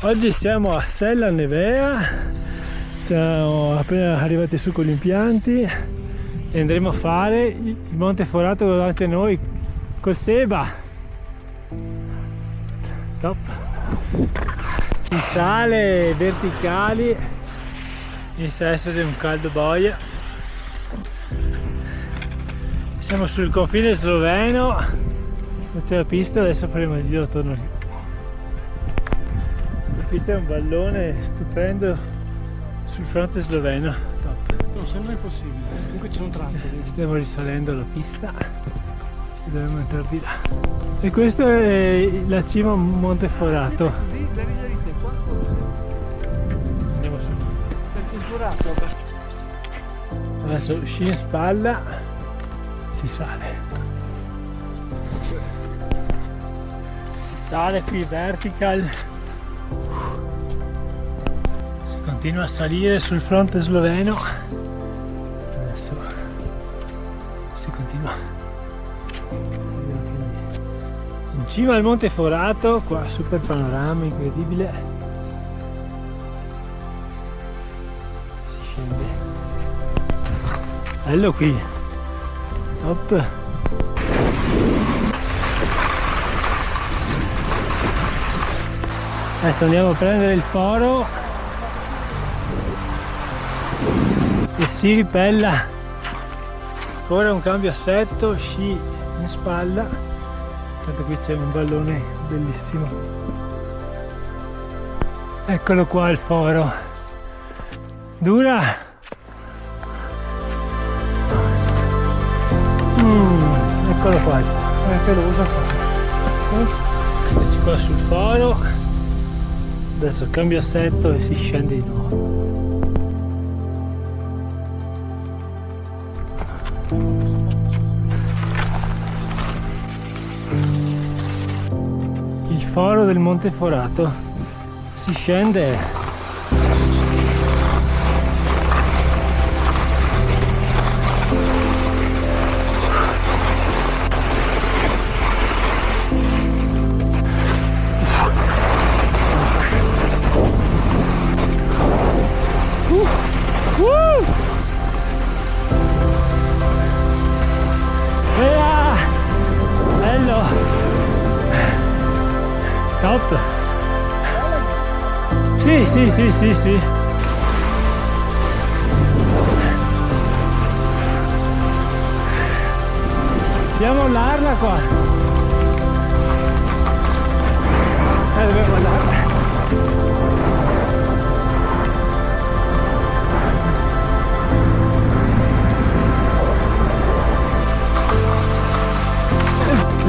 Oggi siamo a Sella Nevea, siamo appena arrivati su con gli impianti e andremo a fare il Monte Forato davanti a noi col Seba. Top! In sale verticali inizia a essere un caldo boia. Siamo sul confine sloveno, non c'è la pista, adesso faremo il giro attorno lì. Qui c'è un vallone stupendo sul fronte sloveno, top. Non sembra impossibile, comunque c'è un trazzo. Stiamo risalendo la pista e dovremo entrare di là. E questo è la cima Monte Forato. Così, la risalite qua Andiamo su. perché il Forato Adesso sci in spalla, si sale. Si sale qui vertical. Si continua a salire sul fronte sloveno. Adesso si continua in cima al Monte Forato, qua super panorama incredibile. Si scende, bello qui, top. Adesso andiamo a prendere il foro e si ripella. Ora un cambio assetto, sci in spalla, tanto qui c'è un vallone bellissimo. Eccolo qua il foro. Dura? Eccolo qua, è peloso qua. Eccoci qua sul foro. Adesso cambio assetto e si scende di nuovo. Il foro del Monte Forato. Si scende. Bello! Top! Sì, sì, sì, sì, sì. Dobbiamo mollarla qua. Dobbiamo mollarla.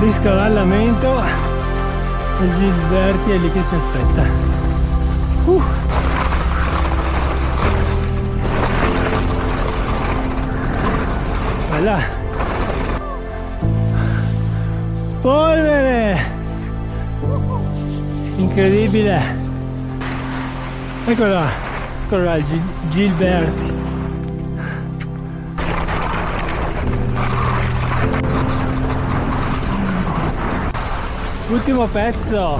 Riscavallamento e Gilberti è lì che ci aspetta. Bella polvere, incredibile. Eccola, eccola là, Gilberti. Ultimo pezzo.